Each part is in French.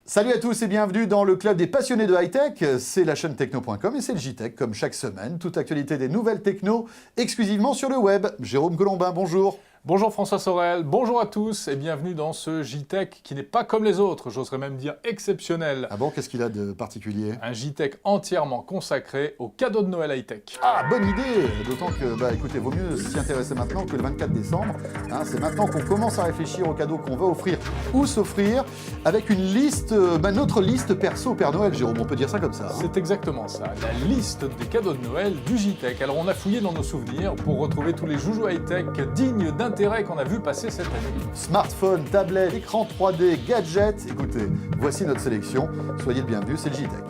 Salut à tous et bienvenue dans le club des passionnés de high-tech. C'est la chaîne techno.com et c'est le JTech comme chaque semaine. Toute actualité des nouvelles techno exclusivement sur le web. Jérôme Colombin, bonjour. Bonjour François Sorel, bonjour à tous et bienvenue dans ce JTech qui n'est pas comme les autres, j'oserais même dire exceptionnel. Ah bon, qu'est-ce qu'il a de particulier? Un JTech entièrement consacré aux cadeaux de Noël high-tech. Ah, bonne idée. D'autant que, écoutez, vaut mieux s'y intéresser maintenant que le 24 décembre. C'est maintenant qu'on commence à réfléchir aux cadeaux qu'on va offrir ou s'offrir avec une liste, notre liste perso au Père Noël, Jérôme, on peut dire ça comme ça. Hein. C'est exactement ça, la liste des cadeaux de Noël du JTech. Alors on a fouillé dans nos souvenirs pour retrouver tous les joujoux high-tech dignes d'intérêt qu'on a vu passer cette année. Smartphone, tablette, écran 3D, gadgets, écoutez, voici notre sélection. Soyez le bienvenu, c'est le JTech.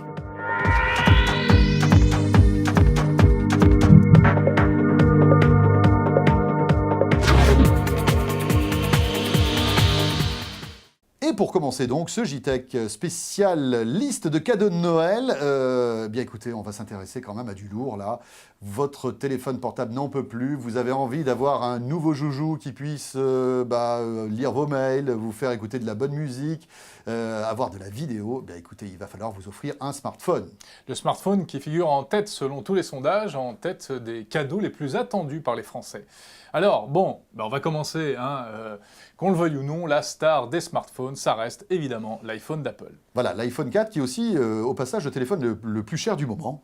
Et pour commencer donc ce JTech spécial liste de cadeaux de Noël, bien écoutez, on va s'intéresser quand même à du lourd là. Votre téléphone portable n'en peut plus, vous avez envie d'avoir un nouveau joujou qui puisse lire vos mails, vous faire écouter de la bonne musique, avoir de la vidéo, bien écoutez, il va falloir vous offrir un smartphone. Le smartphone qui figure en tête selon tous les sondages, en tête des cadeaux les plus attendus par les Français. Alors bon, on va commencer, qu'on le veuille ou non, la star des smartphones, ça reste évidemment l'iPhone d'Apple. Voilà, l'iPhone 4 qui est aussi au passage le téléphone le plus cher du moment.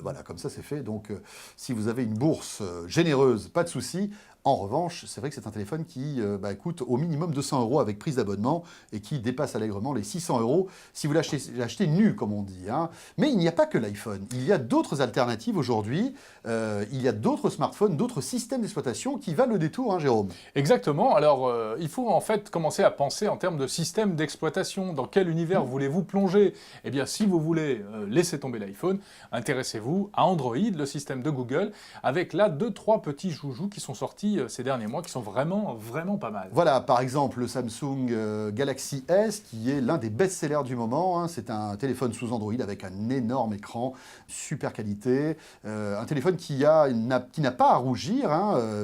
Voilà, comme ça c'est fait. Donc si vous avez une bourse généreuse, pas de souci. En revanche, c'est vrai que c'est un téléphone qui coûte au minimum 200 € avec prise d'abonnement et qui dépasse allègrement les 600 € si vous l'achetez nu, comme on dit. Mais il n'y a pas que l'iPhone. Il y a d'autres alternatives aujourd'hui. Il y a d'autres smartphones, d'autres systèmes d'exploitation qui valent le détour, Jérôme. Exactement. Alors, il faut en fait commencer à penser en termes de système d'exploitation. Dans quel univers voulez-vous plonger? Eh bien, si vous voulez laisser tomber l'iPhone, intéressez-vous à Android, le système de Google, avec là 2-3 petits joujoux qui sont sortis ces derniers mois qui sont vraiment pas mal. Voilà, par exemple le Samsung Galaxy S qui est l'un des best-sellers du moment. C'est un téléphone sous Android avec un énorme écran, super qualité. Un téléphone qui n'a pas à rougir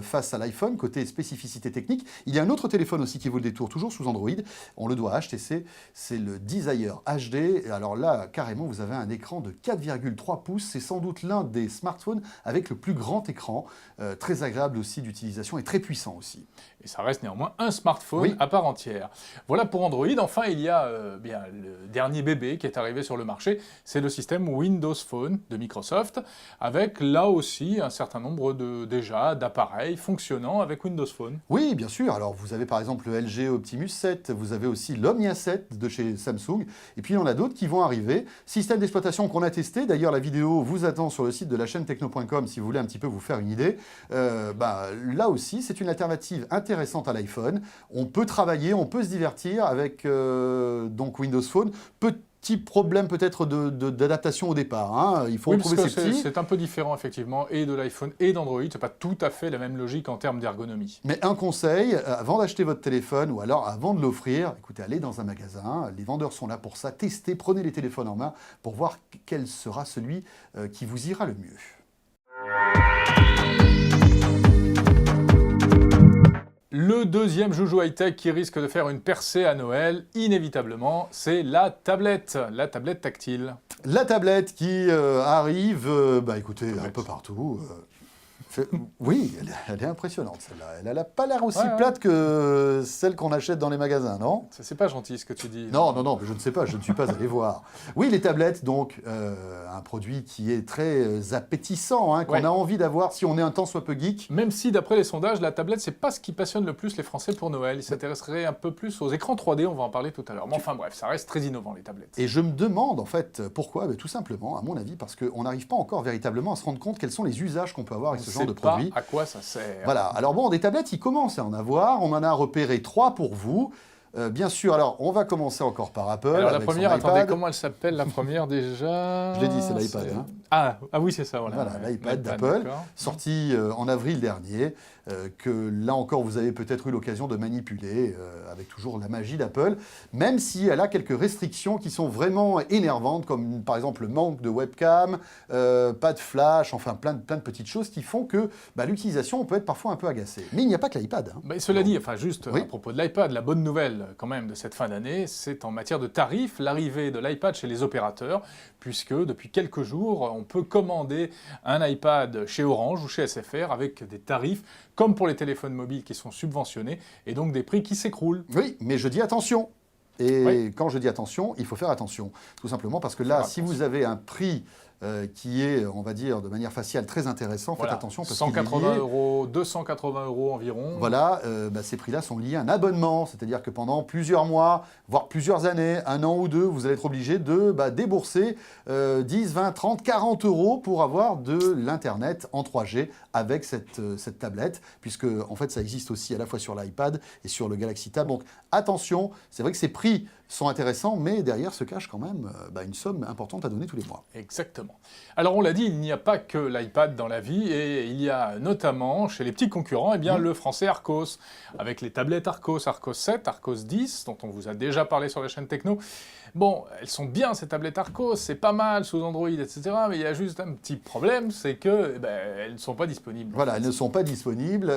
face à l'iPhone, côté spécificité technique. Il y a un autre téléphone aussi qui vaut le détour, toujours sous Android. On le doit à HTC, c'est le Desire HD. Et alors là, carrément, vous avez un écran de 4,3 pouces. C'est sans doute l'un des smartphones avec le plus grand écran. Très agréable aussi d'utilisation et très puissant aussi. Et ça reste néanmoins un smartphone à part entière. Voilà pour Android. Enfin, il y a le dernier bébé qui est arrivé sur le marché, c'est le système Windows Phone de Microsoft, avec là aussi un certain nombre d'appareils fonctionnant avec Windows Phone. Oui, bien sûr. Alors vous avez par exemple le LG Optimus 7, vous avez aussi l'Omnia 7 de chez Samsung, et puis il y en a d'autres qui vont arriver. Système d'exploitation qu'on a testé, d'ailleurs la vidéo vous attend sur le site de la chaîne techno.com si vous voulez un petit peu vous faire une idée. Là aussi, c'est une alternative intéressante à l'iPhone. On peut travailler, on peut se divertir avec donc Windows Phone. Petit problème peut-être d'adaptation au départ. Il faut retrouver ses petits. C'est un peu différent effectivement, et de l'iPhone et d'Android. C'est pas tout à fait la même logique en termes d'ergonomie. Mais un conseil, avant d'acheter votre téléphone ou alors avant de l'offrir, écoutez, allez dans un magasin, les vendeurs sont là pour ça, testez, prenez les téléphones en main pour voir quel sera celui qui vous ira le mieux. Le deuxième joujou high-tech qui risque de faire une percée à Noël, inévitablement, c'est la tablette tactile. La tablette qui arrive, écoutez, un peu partout. Oui, elle est impressionnante celle-là. Elle n'a pas l'air aussi plate que celle qu'on achète dans les magasins, non? C'est pas gentil ce que tu dis. Non, je ne sais pas, je ne suis pas allé voir. Oui, les tablettes, donc, un produit qui est très appétissant, qu'on a envie d'avoir si on est un tant soit peu geek. Même si, d'après les sondages, la tablette, c'est pas ce qui passionne le plus les Français pour Noël. Ils s'intéresseraient un peu plus aux écrans 3D, on va en parler tout à l'heure. Mais enfin bref, ça reste très innovant, les tablettes. Et je me demande, en fait, pourquoi? Tout simplement, à mon avis, parce qu'on n'arrive pas encore véritablement à se rendre compte quels sont les usages qu'on peut avoir avec ce genre de produit. À quoi ça sert? Voilà, alors bon, des tablettes, il commence à en avoir. On en a repéré 3 pour vous. Bien sûr, alors on va commencer encore par Apple. Alors la première, attendez, comment elle s'appelle la première déjà? Je l'ai dit, c'est l'iPad. Ah oui, c'est ça. Voilà, Ouais. l'iPad d'Apple, d'accord. sorti en avril dernier, que là encore vous avez peut-être eu l'occasion de manipuler avec toujours la magie d'Apple, même si elle a quelques restrictions qui sont vraiment énervantes, comme par exemple le manque de webcam, pas de flash, enfin plein de petites choses qui font que l'utilisation peut être parfois un peu agacée. Mais il n'y a pas que l'iPad. Hein. Mais cela dit, enfin juste Oui. à propos de l'iPad, la bonne nouvelle quand même de cette fin d'année, c'est en matière de tarifs, l'arrivée de l'iPad chez les opérateurs, puisque depuis quelques jours, on peut commander un iPad chez Orange ou chez SFR avec des tarifs comme pour les téléphones mobiles qui sont subventionnés et donc des prix qui s'écroulent. Oui, mais je dis attention. Et Oui. quand je dis attention, il faut faire attention. Tout simplement parce que là, si vous avez un prix qui est, on va dire, de manière faciale très intéressant, faites Voilà. attention parce 180 qu'il est lié, €, 280 € environ. voilà, ces prix-là sont liés à un abonnement, c'est-à-dire que pendant plusieurs mois, voire plusieurs années, un an ou deux, vous allez être obligé de débourser 10, 20, 30, 40 € pour avoir de l'Internet en 3G avec cette tablette, puisque en fait ça existe aussi à la fois sur l'iPad et sur le Galaxy Tab. Donc attention, c'est vrai que ces prix sont intéressants, mais derrière se cache quand même une somme importante à donner tous les mois. Exactement. Alors on l'a dit, il n'y a pas que l'iPad dans la vie, et il y a notamment chez les petits concurrents le français Arcos, avec les tablettes Arcos, Arcos 7, Arcos 10, dont on vous a déjà parlé sur la chaîne Techno. Bon, elles sont bien ces tablettes Arcos, c'est pas mal sous Android, etc. Mais il y a juste un petit problème, c'est que elles ne sont pas disponibles. Voilà, elles ne sont pas disponibles.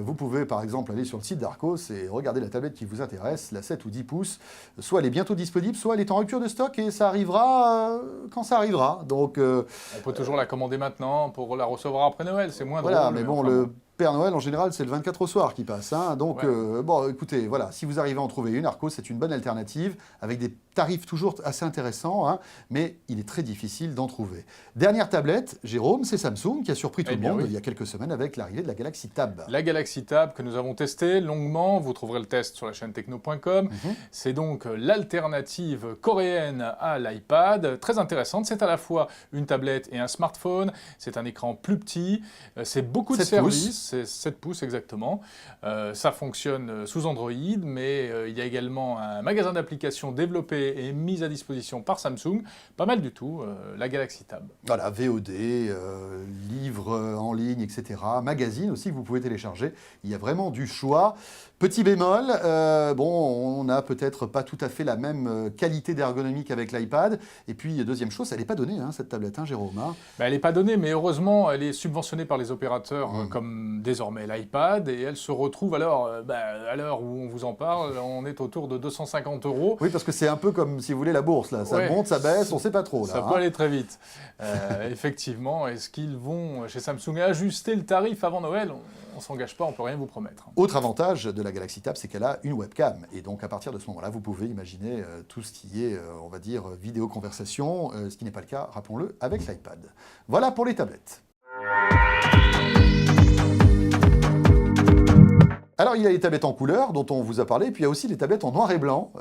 Vous pouvez par exemple aller sur le site d'Arcos et regarder la tablette qui vous intéresse, la 7 ou 10 pouces. Soit elle est bientôt disponible, soit elle est en rupture de stock et ça arrivera quand ça arrivera. Donc, On peut toujours la commander maintenant pour la recevoir après Noël, c'est moins voilà, drôle. mais bon, enfin, le Père Noël, en général, c'est le 24 au soir qui passe. Hein. Donc, Ouais. écoutez, voilà, si vous arrivez à en trouver une, Arcos, c'est une bonne alternative, avec des tarifs toujours assez intéressants, hein, mais il est très difficile d'en trouver. Dernière tablette, Jérôme, c'est Samsung qui a surpris tout le monde il y a quelques semaines avec l'arrivée de la Galaxy Tab. La Galaxy Tab que nous avons testée longuement, vous trouverez le test sur la chaîne techno.com. C'est donc l'alternative coréenne à l'iPad, très intéressante. C'est à la fois une tablette et un smartphone, c'est un écran plus petit, c'est beaucoup de 7 services, pouces. c'est 7 pouces exactement. Ça fonctionne sous Android, mais il y a également un magasin d'applications développé et mis à disposition par Samsung. Pas mal du tout, la Galaxy Tab. Voilà, VOD, livres en ligne, etc. Magazine aussi que vous pouvez télécharger. Il y a vraiment du choix. Petit bémol, on n'a peut-être pas tout à fait la même qualité d'ergonomie qu'avec l'iPad. Et puis, deuxième chose, elle n'est pas donnée, hein, cette tablette, hein, Jérôme. Hein. Elle n'est pas donnée, mais heureusement, elle est subventionnée par les opérateurs, comme désormais l'iPad, et elle se retrouve alors, à l'heure où on vous en parle, on est autour de 250 €. Oui, parce que c'est un peu comme, si vous voulez, la bourse. Là. Ça monte, ça baisse, on ne sait pas trop. Là, ça peut aller très vite. Effectivement, est-ce qu'ils vont, chez Samsung, ajuster le tarif avant Noël ? On ne s'engage pas, on ne peut rien vous promettre. Autre avantage de la Galaxy Tab, c'est qu'elle a une webcam. Et donc, à partir de ce moment-là, vous pouvez imaginer tout ce qui est, on va dire, vidéoconversation, ce qui n'est pas le cas, rappelons-le, avec l'iPad. Voilà pour les tablettes. Alors, il y a les tablettes en couleur, dont on vous a parlé, puis il y a aussi les tablettes en noir et blanc,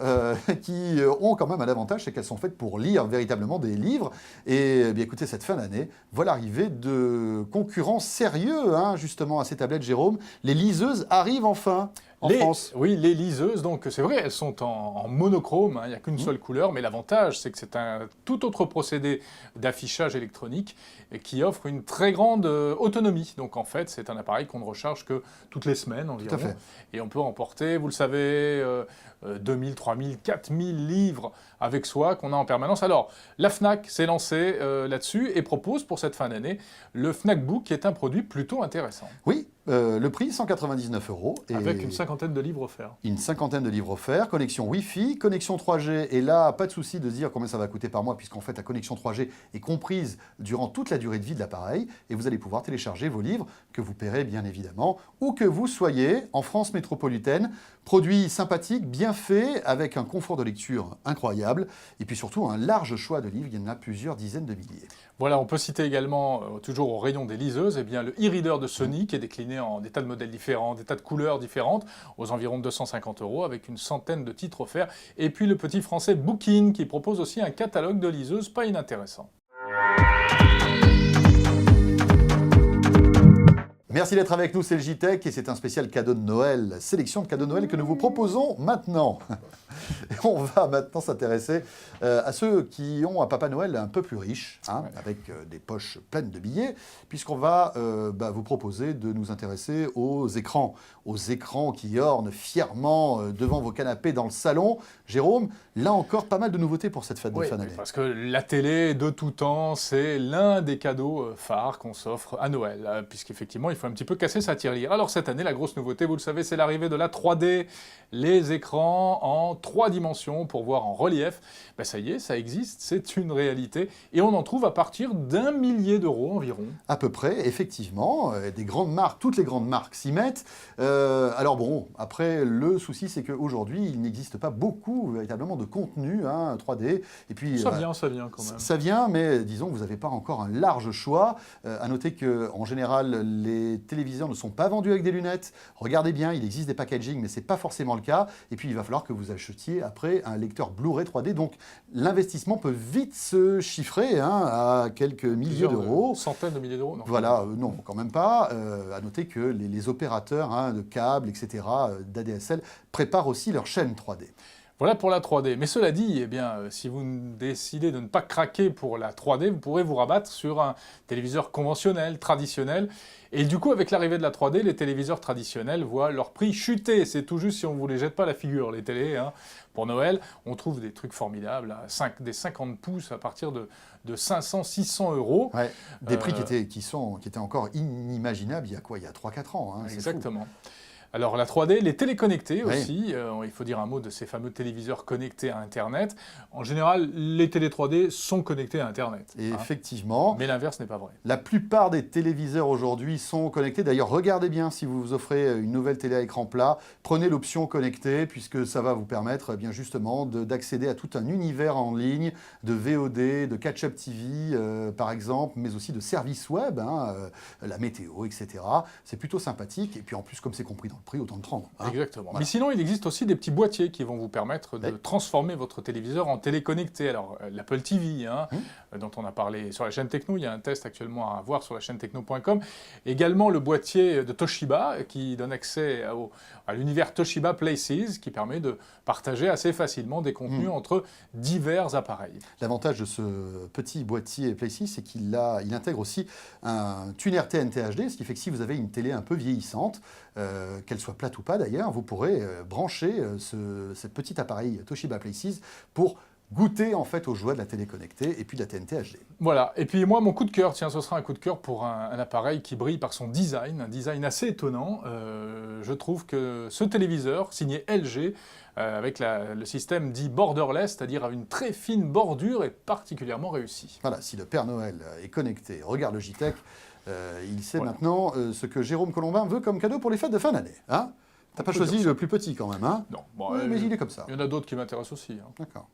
qui ont quand même un avantage, c'est qu'elles sont faites pour lire véritablement des livres. Et bien, écoutez, cette fin d'année, voilà l'arrivée de concurrents sérieux, hein, justement, à ces tablettes, Jérôme. Les liseuses arrivent enfin en France. Oui, les liseuses, donc c'est vrai, elles sont en monochrome, hein, il n'y a qu'une seule couleur, mais l'avantage, c'est que c'est un tout autre procédé d'affichage électronique et qui offre une très grande autonomie. Donc en fait, c'est un appareil qu'on ne recharge que toutes les semaines environ. Tout à fait. Et on peut emporter, vous le savez, 2000, 3000, 4000 livres avec soi qu'on a en permanence. Alors, la Fnac s'est lancée là-dessus et propose pour cette fin d'année le Fnac Book, qui est un produit plutôt intéressant. Oui, le prix, 199 €. Avec une cinquantaine de livres offerts. Une cinquantaine de livres offerts, connexion Wi-Fi, connexion 3G, et là, pas de souci de se dire combien ça va coûter par mois, puisqu'en fait, la connexion 3G est comprise durant toute la durée de vie de l'appareil, et vous allez pouvoir télécharger vos livres, que vous paierez bien évidemment, où que vous soyez, en France métropolitaine. Produit sympathique, bien fait, avec un confort de lecture incroyable, et puis surtout un large choix de livres, il y en a plusieurs dizaines de milliers. Voilà, on peut citer également, toujours au rayon des liseuses, le e-reader de Sony, qui est décliné en des tas de modèles différents, des tas de couleurs différentes, aux environs de 250 €, avec une centaine de titres offerts. Et puis le petit français Bookin, qui propose aussi un catalogue de liseuses pas inintéressant. Merci d'être avec nous, c'est le JTech, et c'est un spécial cadeau de Noël, sélection de cadeaux de Noël que nous vous proposons maintenant. Et on va maintenant s'intéresser à ceux qui ont un Papa Noël un peu plus riche, avec des poches pleines de billets, puisqu'on va vous proposer de nous intéresser aux écrans qui ornent fièrement devant vos canapés dans le salon. Jérôme, là encore, pas mal de nouveautés pour cette fête de fin d'année. Parce que la télé, de tout temps, c'est l'un des cadeaux phares qu'on s'offre à Noël, puisqu'effectivement, il faut un petit peu casser sa tirelire. Alors cette année, la grosse nouveauté, vous le savez, c'est l'arrivée de la 3D, les écrans en 3 dimensions pour voir en relief. Ça y est, ça existe, c'est une réalité, et on en trouve à partir d'1 millier d'euros environ. À peu près, effectivement, des grandes marques, toutes les grandes marques s'y mettent. Alors bon, après, le souci, c'est qu'aujourd'hui, il n'existe pas beaucoup, véritablement, de contenu 3D. Et puis, ça vient quand même. Ça vient, mais disons que vous n'avez pas encore un large choix. À noter qu'en général, les téléviseurs ne sont pas vendus avec des lunettes. Regardez bien, il existe des packaging, mais ce n'est pas forcément le cas. Et puis, il va falloir que vous achetiez après un lecteur Blu-ray 3D. Donc, l'investissement peut vite se chiffrer à quelques milliers d'euros. Centaines de milliers d'euros, non? Voilà, non, quand même pas. À noter que les opérateurs de câbles, etc., d'ADSL, préparent aussi leur chaîne 3D. Voilà pour la 3D. Mais cela dit, si vous décidez de ne pas craquer pour la 3D, vous pourrez vous rabattre sur un téléviseur conventionnel, traditionnel. Et du coup, avec l'arrivée de la 3D, les téléviseurs traditionnels voient leur prix chuter. C'est tout juste si on ne vous les jette pas la figure, les télés. Pour Noël, on trouve des trucs formidables, des 50 pouces à partir de 500, 600 euros. Ouais, des prix qui étaient encore inimaginables il y a 3-4 ans. Exactement. Alors la 3D, les téléconnectés aussi, il faut dire un mot de ces fameux téléviseurs connectés à Internet. En général, les télé 3D sont connectés à Internet. Et effectivement. Mais l'inverse n'est pas vrai. La plupart des téléviseurs aujourd'hui sont connectés. D'ailleurs, regardez bien si vous vous offrez une nouvelle télé à écran plat, prenez l'option connectée, puisque ça va vous permettre bien justement d'accéder à tout un univers en ligne, de VOD, de catch-up TV par exemple, mais aussi de services web, la météo, etc. C'est plutôt sympathique. Et puis en plus, comme c'est compris dans le prix, autant le prendre. Exactement. Voilà. Mais sinon, il existe aussi des petits boîtiers qui vont vous permettre de transformer votre téléviseur en téléconnecté. Alors, l'Apple TV, dont on a parlé sur la chaîne Techno, il y a un test actuellement à voir sur la chaîne techno.com. Également, le boîtier de Toshiba, qui donne accès à l'univers Toshiba Places, qui permet de partager assez facilement des contenus entre divers appareils. L'avantage de ce petit boîtier Places, c'est qu'il intègre aussi un tuner TNT HD, ce qui fait que si vous avez une télé un peu vieillissante, qu'elle soit plate ou pas d'ailleurs, vous pourrez brancher ce petit appareil Toshiba Places pour goûter en fait aux joies de la télé connectée et puis de la TNT HD. Voilà, et puis moi mon coup de cœur, ce sera un coup de cœur pour un appareil qui brille par son design, un design assez étonnant. Je trouve que ce téléviseur, signé LG, avec le système dit borderless, c'est-à-dire avec une très fine bordure, est particulièrement réussi. Voilà, si le Père Noël est connecté, regarde le JTech, il sait maintenant ce que Jérôme Colombin veut comme cadeau pour les fêtes de fin d'année. T'as pas choisi le plus petit quand même, Non. Bon, mais il est comme ça. Il y en a d'autres qui m'intéressent aussi. D'accord.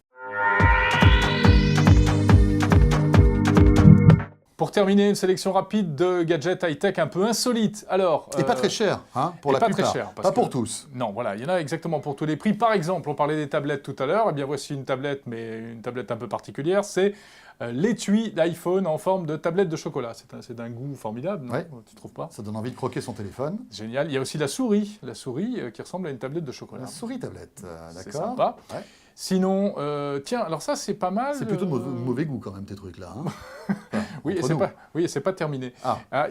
Pour terminer, une sélection rapide de gadgets high-tech un peu insolites. Alors, et pas très cher, pour la plupart. Très cher, pas pour tous. Non, voilà, il y en a exactement pour tous les prix. Par exemple, on parlait des tablettes tout à l'heure. Eh bien, voici une tablette, mais une tablette un peu particulière. C'est l'étui d'iPhone en forme de tablette de chocolat. C'est d'un goût formidable, non? Tu trouves pas? Ça donne envie de croquer son téléphone. Génial. Il y a aussi la souris qui ressemble à une tablette de chocolat. La souris tablette, d'accord. C'est sympa. Ouais. Sinon, tiens, alors ça c'est pas mal. C'est plutôt de mauvais goût quand même tes trucs là. Oui, et c'est pas terminé.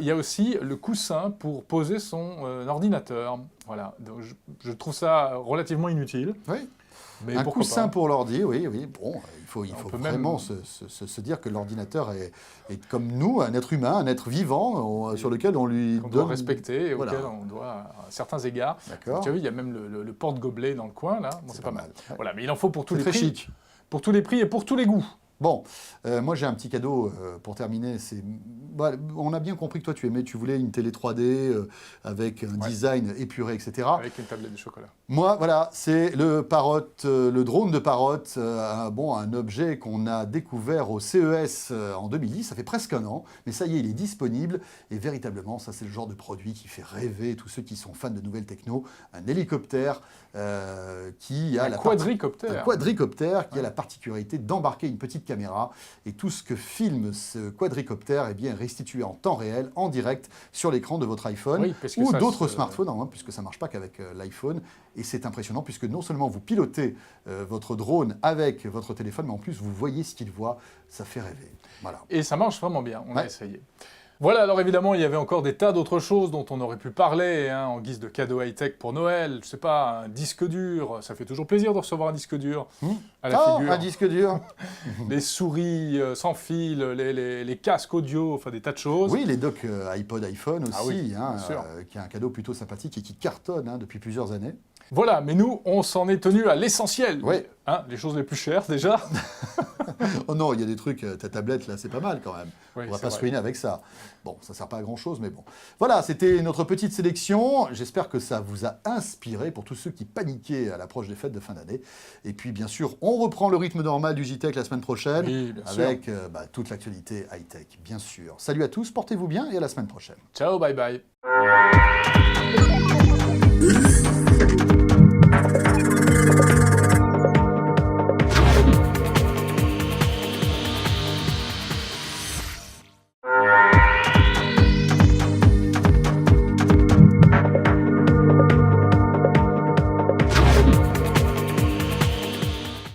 Il y a aussi le coussin pour poser son ordinateur. Voilà, donc je trouve ça relativement inutile. Oui. Mais un coussin pour l'ordi, oui. Bon, il faut vraiment même se dire que l'ordinateur est comme nous, un être humain, un être vivant sur lequel on lui donne... doit respecter et auquel on doit à certains égards. D'accord. Tu as vu, il y a même le porte-gobelet dans le coin là. Bon, c'est pas mal. Ouais. Voilà, mais il en faut pour tous les prix. Très chic. Pour tous les prix et pour tous les goûts. Bon, moi j'ai un petit cadeau pour terminer. On a bien compris que toi tu voulais une télé 3D avec un design épuré, etc. Avec une tablette de chocolat. Moi, voilà, c'est le drone de Parrot, un objet qu'on a découvert au CES en 2010, ça fait presque un an, mais ça y est, il est disponible, et véritablement, ça c'est le genre de produit qui fait rêver tous ceux qui sont fans de nouvelles techno, un hélicoptère qui a quadricoptère. Un quadricoptère qui a la particularité d'embarquer une petite magnifique caméra. Et tout ce que filme ce quadricoptère est bien restitué en temps réel, en direct, sur l'écran de votre iPhone Oui, parce que ou ça d'autres se- smartphones, hein, puisque ça ne marche pas qu'avec l'iPhone. Et c'est impressionnant, puisque non seulement vous pilotez votre drone avec votre téléphone, mais en plus vous voyez ce qu'il voit. Ça fait rêver. Voilà. Et ça marche vraiment bien, on a Ouais. essayé. Voilà, alors évidemment, il y avait encore des tas d'autres choses dont on aurait pu parler, hein, en guise de cadeau high-tech pour Noël. Je sais pas, un disque dur, ça fait toujours plaisir de recevoir un disque dur à la Ah, figure. un disque dur. Les souris sans fil, les casques audio, enfin des tas de choses. Oui, les docks iPod, iPhone aussi, Ah oui, hein, bien sûr. qui est un cadeau plutôt sympathique et qui cartonne hein, depuis plusieurs années. Voilà, mais nous, on s'en est tenu à l'essentiel. Ouais. Hein, les choses les plus chères déjà. Oh non, il y a des trucs, ta tablette là, c'est pas mal quand même. Oui, On va c'est pas se vrai. ruiner avec ça. Bon, ça sert pas à grand chose, mais bon. Voilà, c'était notre petite sélection. J'espère que ça vous a inspiré pour tous ceux qui paniquaient à l'approche des fêtes de fin d'année. Et puis, bien sûr, on reprend le rythme normal du JTech la semaine prochaine Oui, bien sûr. avec toute l'actualité high-tech, bien sûr. Salut à tous, portez-vous bien et à la semaine prochaine. Ciao, bye bye.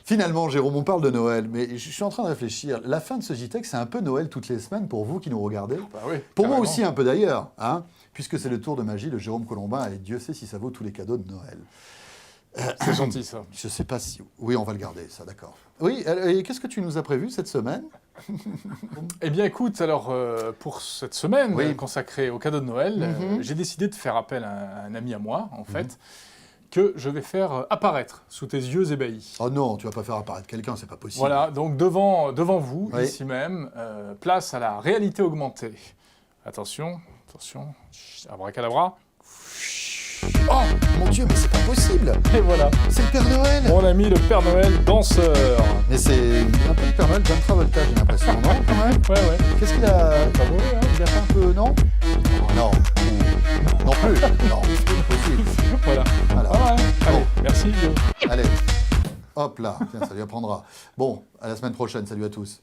Finalement, Jérôme, on parle de Noël, mais je suis en train de réfléchir. La fin de ce JTech, c'est un peu Noël toutes les semaines pour vous qui nous regardez. Bah oui, Pour moi carrément. aussi un peu d'ailleurs, hein, puisque c'est le tour de magie de Jérôme Colombin et Dieu sait si ça vaut tous les cadeaux de Noël. C'est gentil ça. Je sais pas si... Oui, on va le garder, ça, d'accord. Oui, et qu'est-ce que tu nous as prévu cette semaine? Eh bien écoute, alors pour cette semaine Oui. consacrée au cadeau de Noël, j'ai décidé de faire appel à un ami à moi, en fait, que je vais faire apparaître sous tes yeux ébahis. Oh non, tu vas pas faire apparaître quelqu'un, c'est pas possible. Voilà, donc devant vous, Oui. ici même, place à la réalité augmentée. Attention, chut, abracadabra. Oh, mon Dieu, mais c'est pas possible. Et voilà, C'est le Père Noël. mon ami le Père Noël danseur. Mais c'est un peu le Père Noël John Travolta, j'ai l'impression, non, quand même? Ouais, Qu'est-ce qu'il a... pas mauvais, hein. Il a fait un peu... Non. Non. Non plus. Non, c'est pas possible. Voilà. Voilà. Ah ouais. Allez, merci. Guillaume. Allez, hop là, tiens, ça lui apprendra. Bon, à la semaine prochaine, salut à tous.